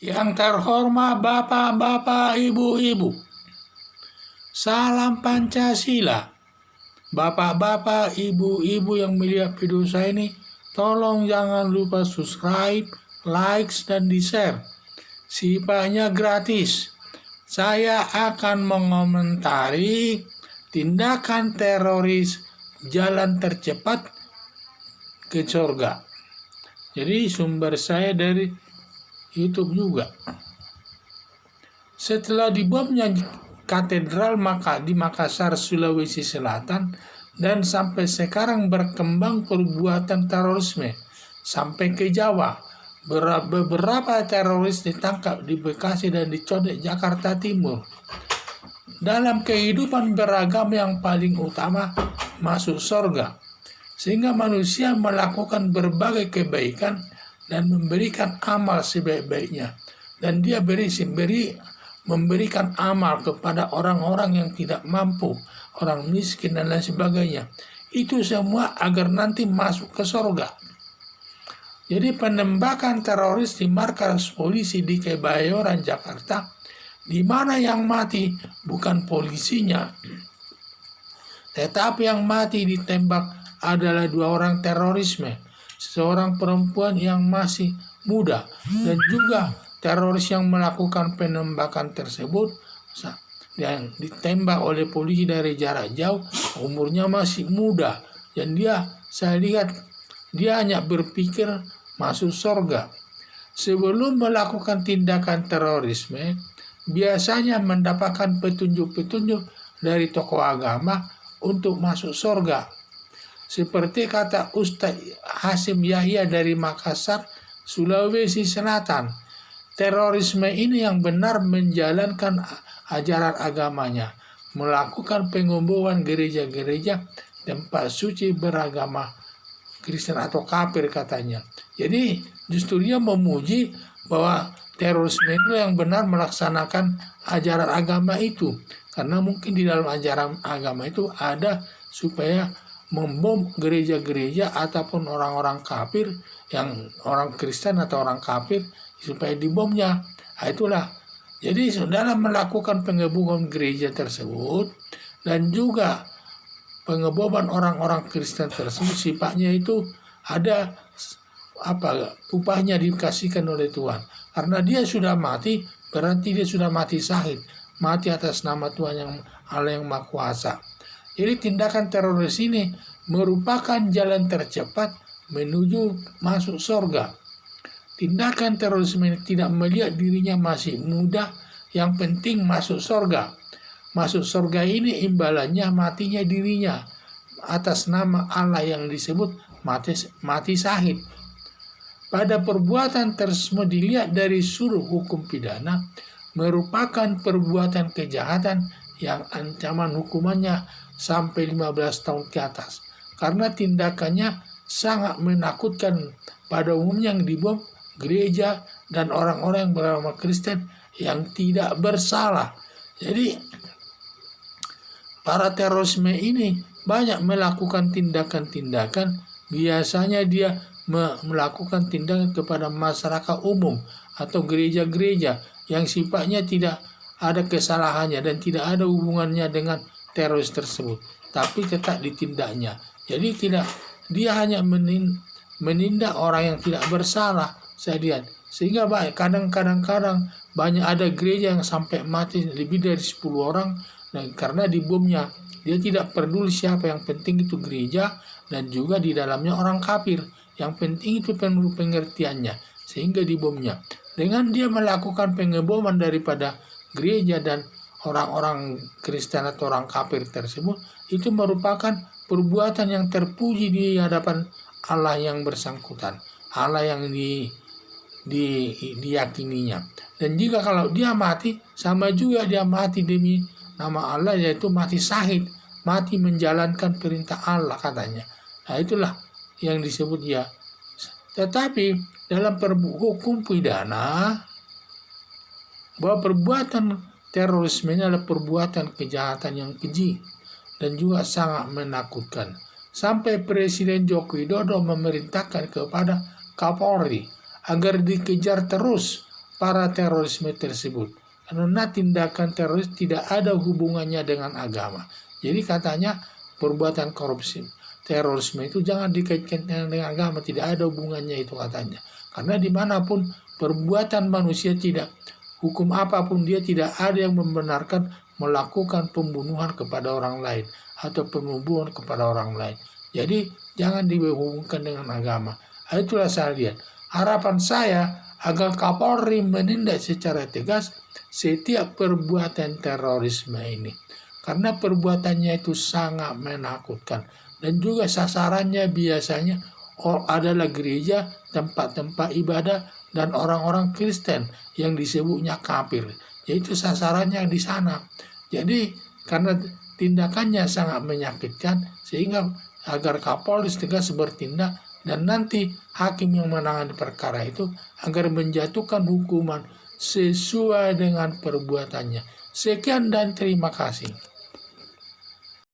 Yang terhormat Bapak-bapak, Ibu-ibu, salam Pancasila. Bapak-bapak, Ibu-ibu yang melihat video saya ini, tolong jangan lupa subscribe, likes, dan di-share. Sifatnya gratis. Saya akan mengomentari tindakan teroris jalan tercepat ke surga. Jadi sumber saya dari YouTube juga. Setelah dibomnya katedral di Makassar, Sulawesi Selatan, dan sampai sekarang berkembang perbuatan terorisme sampai ke Jawa. Beberapa teroris ditangkap di Bekasi dan di Condet, Jakarta Timur. Dalam kehidupan beragam yang paling utama masuk surga, sehingga manusia melakukan berbagai kebaikan dan memberikan amal sebaik-baiknya, dan dia memberikan amal kepada orang-orang yang tidak mampu, orang miskin dan lain sebagainya. Itu semua agar nanti masuk ke surga. Jadi penembakan teroris di markas polisi di Kebayoran, Jakarta, di mana yang mati bukan polisinya, tetapi yang mati ditembak adalah 2 orang terorisme, seorang perempuan yang masih muda, dan juga teroris yang melakukan penembakan tersebut yang ditembak oleh polisi dari jarak jauh, umurnya masih muda, dan saya lihat dia hanya berpikir masuk surga. Sebelum melakukan tindakan terorisme, biasanya mendapatkan petunjuk-petunjuk dari tokoh agama untuk masuk surga. Seperti kata Ustadz Hasim Yahya dari Makassar, Sulawesi Selatan, terorisme ini yang benar menjalankan ajaran agamanya, melakukan pengeboman gereja-gereja, tempat suci beragama Kristen atau kafir katanya. Jadi justru dia memuji bahwa terorisme itu yang benar melaksanakan ajaran agama itu, karena mungkin di dalam ajaran agama itu ada supaya membom gereja-gereja ataupun orang-orang kafir, yang orang Kristen atau orang kafir, supaya dibomnya. Itulah. Jadi dalam melakukan pengeboman gereja tersebut dan juga pengeboman orang-orang Kristen tersebut, sifatnya itu ada upahnya dikasihkan oleh Tuhan. Karena dia sudah mati, berarti dia sudah mati syahid, mati atas nama Tuhan yang Allah yang Maha Kuasa. Jadi tindakan teroris ini merupakan jalan tercepat menuju masuk surga. Tindakan terorisme ini tidak melihat dirinya masih muda, yang penting masuk surga. Masuk surga ini imbalannya matinya dirinya atas nama Allah yang disebut mati syahid. Pada perbuatan tersebut dilihat dari sudut hukum pidana, merupakan perbuatan kejahatan yang ancaman hukumannya sampai 15 tahun ke atas. Karena tindakannya sangat menakutkan. Pada umumnya yang dibom gereja dan orang-orang yang beragama Kristen yang tidak bersalah. Jadi para terorisme ini banyak melakukan tindakan-tindakan, biasanya dia melakukan tindakan kepada masyarakat umum atau gereja-gereja yang sifatnya tidak ada kesalahannya dan tidak ada hubungannya dengan teroris tersebut, tapi tetap ditindaknya. Jadi dia hanya menindak orang yang tidak bersalah, saya lihat. Sehingga kadang-kadang banyak ada gereja yang sampai mati lebih dari 10 orang, dan karena dibomnya. Dia tidak peduli siapa, yang penting itu gereja dan juga di dalamnya orang kafir. Yang penting itu pengertiannya, sehingga dibomnya. Dengan dia melakukan pengeboman daripada gereja dan orang-orang Kristen atau orang kafir tersebut, itu merupakan perbuatan yang terpuji di hadapan Allah yang bersangkutan, Allah yang diyakininya. Dan jika kalau dia mati, sama juga dia mati demi nama Allah, yaitu mati syahid, mati menjalankan perintah Allah katanya. Nah itulah yang disebut dia. Tetapi dalam hukum pidana, bahwa perbuatan terorisme adalah perbuatan kejahatan yang keji dan juga sangat menakutkan. Sampai Presiden Joko Widodo memerintahkan kepada Kapolri agar dikejar terus para terorisme tersebut. Karena tindakan teroris tidak ada hubungannya dengan agama. Jadi katanya perbuatan korupsi terorisme itu jangan dikaitkan dengan agama, tidak ada hubungannya itu katanya. Karena dimanapun perbuatan manusia tidak, hukum apapun dia tidak ada yang membenarkan melakukan pembunuhan kepada orang lain atau pembunuhan kepada orang lain. Jadi jangan dihubungkan dengan agama. Itulah saya lihat. Harapan saya agar Kapolri menindak secara tegas setiap perbuatan terorisme ini. Karena perbuatannya itu sangat menakutkan. Dan juga sasarannya biasanya adalah gereja, tempat-tempat ibadah, dan orang-orang Kristen yang disebutnya kafir. Yaitu sasarannya di sana. Jadi karena tindakannya sangat menyakitkan, sehingga agar Kapolri tegas bertindak dan nanti hakim yang menangani perkara itu agar menjatuhkan hukuman sesuai dengan perbuatannya. Sekian dan terima kasih.